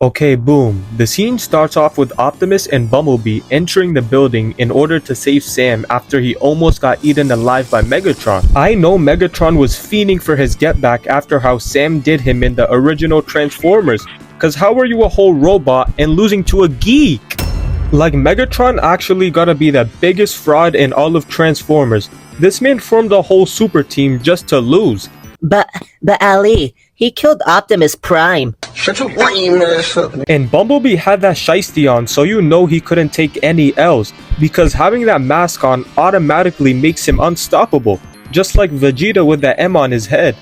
Okay, boom. The scene starts off with Optimus and Bumblebee entering the building in order to save Sam after he almost got eaten alive by Megatron. I know Megatron was fiending for his getback after how Sam did him in the original Transformers, cause how are you a whole robot and losing to a geek? Like, Megatron actually gotta be the biggest fraud in all of Transformers. This man formed a whole super team just to lose. But Ali, he killed Optimus Prime. Shut your lame ass up. And Bumblebee had that shiesty on, so you know he couldn't take any L's, because having that mask on automatically makes him unstoppable, just like Vegeta with the M on his head.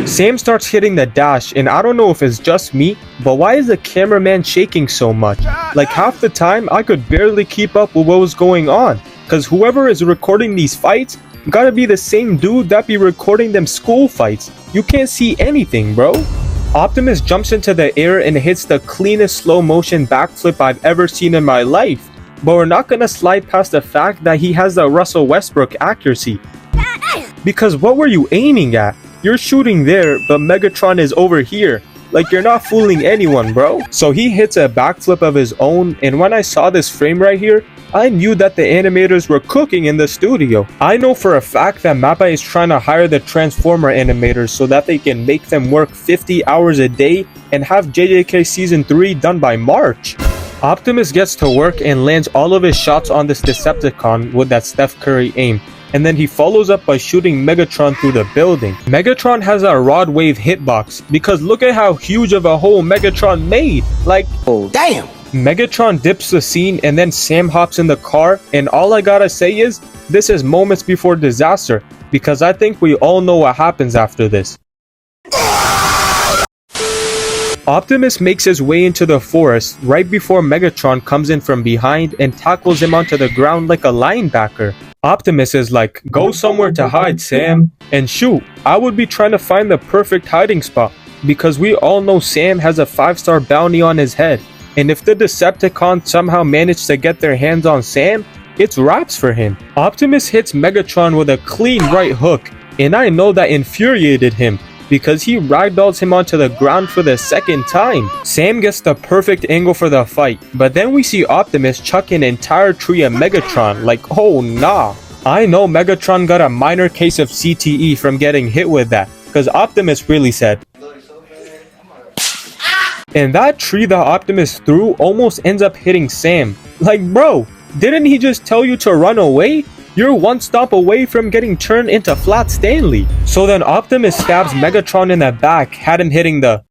Sam starts hitting the dash, and I don't know if it's just me, but why is the cameraman shaking so much? Like, half the time I could barely keep up with what was going on, cause whoever is recording these fights gotta be the same dude that be recording them school fights. You can't see anything, bro. Optimus jumps into the air and hits the cleanest slow motion backflip I've ever seen in my life. But we're not gonna slide past the fact that he has the Russell Westbrook accuracy. Because what were you aiming at? You're shooting there, but Megatron is over here. Like, you're not fooling anyone, bro. So he hits a backflip of his own, and when I saw this frame right here, I knew that the animators were cooking in the studio. I know for a fact that Mappa is trying to hire the Transformer animators so that they can make them work 50 hours a day and have JJK Season 3 done by March. Optimus gets to work and lands all of his shots on this Decepticon with that Steph Curry aim. And then he follows up by shooting Megatron through the building. Megatron has a rod wave hitbox because look at how huge of a hole Megatron made. Like, Oh, damn. Megatron dips the scene and then Sam hops in the car, and all I gotta say is, this is moments before disaster, because I think we all know what happens after this. Optimus makes his way into the forest right before Megatron comes in from behind and tackles him onto the ground like a linebacker. Optimus is like, go somewhere to hide, Sam. And shoot, I would be trying to find the perfect hiding spot, because we all know Sam has a 5-star bounty on his head. And if the Decepticons somehow manage to get their hands on Sam, it's wraps for him. Optimus hits Megatron with a clean right hook, and I know that infuriated him, because he ragdolls him onto the ground for the second time. Sam gets the perfect angle for the fight, but then we see Optimus chuck an entire tree at Megatron, like, oh nah. I know Megatron got a minor case of CTE from getting hit with that, because Optimus really said. And that tree that Optimus threw almost ends up hitting Sam. Like, bro, didn't he just tell you to run away? You're one stop away from getting turned into Flat Stanley. So then Optimus stabs Megatron in the back, had him hitting the...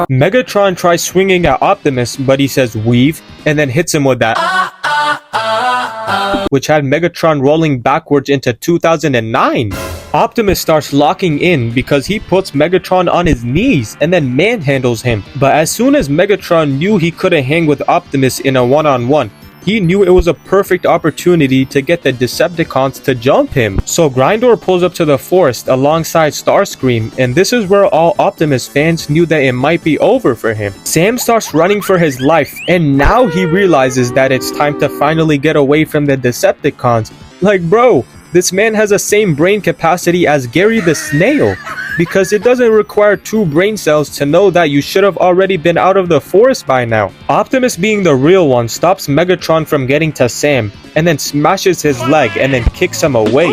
Megatron tries swinging at Optimus, but he says weave, and then hits him with that... which had Megatron rolling backwards into 2009. Optimus starts locking in because he puts Megatron on his knees and then manhandles him. But as soon as Megatron knew he couldn't hang with Optimus in a one-on-one, he knew it was a perfect opportunity to get the Decepticons to jump him. So Grindor pulls up to the forest alongside Starscream, and this is where all Optimus fans knew that it might be over for him. Sam starts running for his life, and now he realizes that it's time to finally get away from the Decepticons. Like, bro, this man has the same brain capacity as Gary the Snail, because it doesn't require 2 brain cells to know that you should have already been out of the forest by now. Optimus, being the real one, stops Megatron from getting to Sam, and then smashes his leg and then kicks him away.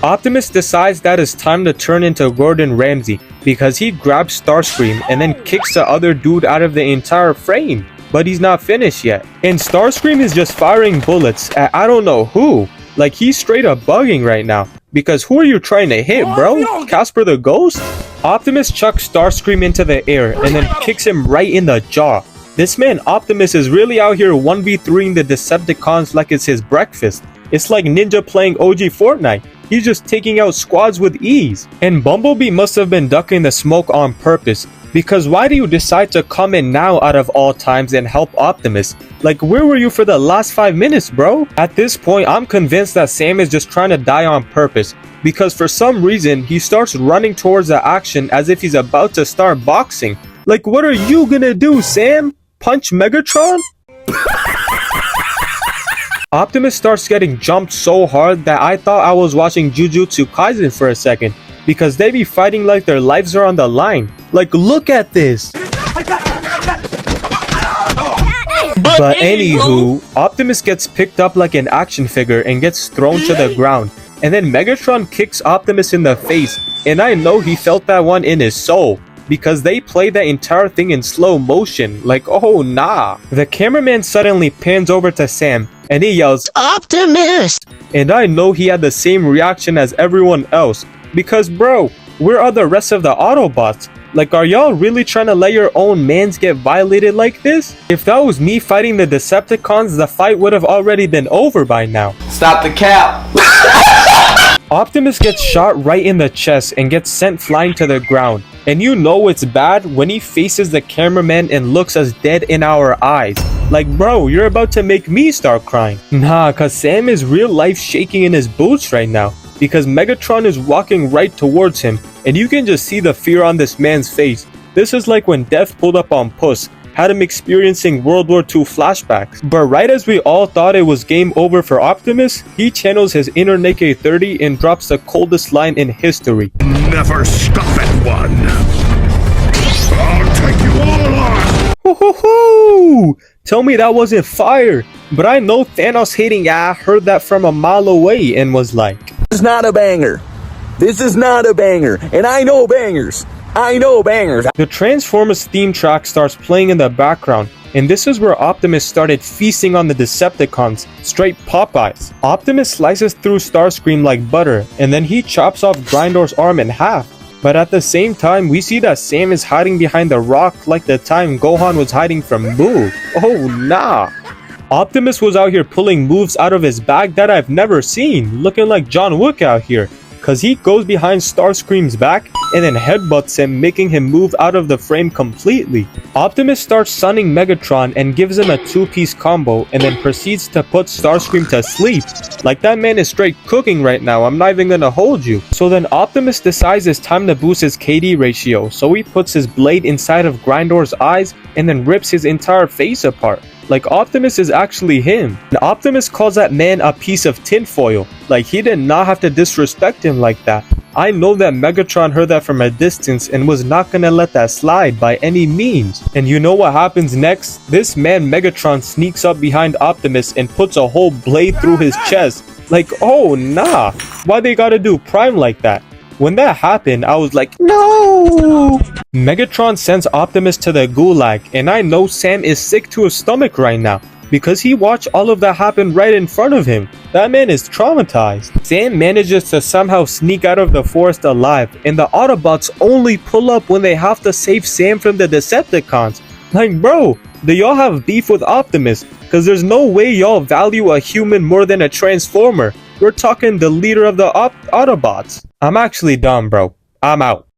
Optimus decides that it's time to turn into Gordon Ramsay, because he grabs Starscream and then kicks the other dude out of the entire frame. But he's not finished yet, and Starscream is just firing bullets at I don't know who. Like, he's straight up bugging right now. Because who are you trying to hit, bro? Casper the Ghost? Optimus chucks Starscream into the air and then kicks him right in the jaw. This man Optimus is really out here 1v3'ing the Decepticons like it's his breakfast. It's like Ninja playing OG Fortnite. He's just taking out squads with ease. And Bumblebee must have been ducking the smoke on purpose. Because why do you decide to come in now out of all times and help Optimus? Like, where were you for the last 5 minutes, bro? At this point, I'm convinced that Sam is just trying to die on purpose. Because for some reason, he starts running towards the action as if he's about to start boxing. Like, what are you gonna do, Sam? Punch Megatron? Optimus starts getting jumped so hard that I thought I was watching Jujutsu Kaisen for a second. Because they be fighting like their lives are on the line. Like, look at this. But anywho, Optimus gets picked up like an action figure and gets thrown to the ground. And then Megatron kicks Optimus in the face. And I know he felt that one in his soul, because they play that entire thing in slow motion, like oh nah. The cameraman suddenly pans over to Sam and he yells, Optimus! and I know he had the same reaction as everyone else, because bro, where are the rest of the Autobots? Like, are y'all really trying to let your own mans get violated like this? If that was me fighting the Decepticons, the fight would have already been over by now. Stop the cap. Optimus gets shot right in the chest and gets sent flying to the ground. And you know it's bad when he faces the cameraman and looks us dead in our eyes. Like bro, you're about to make me start crying. Nah, cause Sam is real life shaking in his boots right now, because Megatron is walking right towards him, and you can just see the fear on this man's face. This is like when Death pulled up on Puss, had him experiencing World War II flashbacks. But right as we all thought it was game over for Optimus, he channels his inner Naked 30 and drops the coldest line in history. Never stop at one. I'll take you all on. Hoo-hoo-hoo! Tell me that wasn't fire. But I know Thanos hating heard that from a mile away and was like, This is not a banger. This is not a banger. And I know bangers. I know bangers. The Transformers theme track starts playing in the background, and this is where Optimus started feasting on the Decepticons, straight Popeyes. Optimus slices through Starscream like butter, and then he chops off Grindor's arm in half. But at the same time, we see that Sam is hiding behind the rock like the time Gohan was hiding from Boo. Oh nah. Optimus was out here pulling moves out of his bag that I've never seen, looking like John Wick out here. Cause he goes behind Starscream's back and then headbutts him, making him move out of the frame completely. Optimus starts sunning Megatron and gives him a two-piece combo and then proceeds to put Starscream to sleep. Like that man is straight cooking right now, I'm not even gonna hold you. So then Optimus decides it's time to boost his KD ratio, so he puts his blade inside of Grindor's eyes and then rips his entire face apart. Like Optimus is actually him. And Optimus calls that man a piece of tinfoil. Like he did not have to disrespect him like that. I know that Megatron heard that from a distance and was not gonna let that slide by any means. And you know what happens next? This man Megatron sneaks up behind Optimus and puts a whole blade through his chest. Like oh nah, why they gotta do Prime like that? When that happened, I was like, no! Megatron sends Optimus to the gulag, and I know Sam is sick to his stomach right now, because he watched all of that happen right in front of him. That man is traumatized. Sam manages to somehow sneak out of the forest alive, and the Autobots only pull up when they have to save Sam from the Decepticons. Like bro, do y'all have beef with Optimus? Cause there's no way y'all value a human more than a Transformer. We're talking the leader of the Autobots. I'm actually done, bro. I'm out.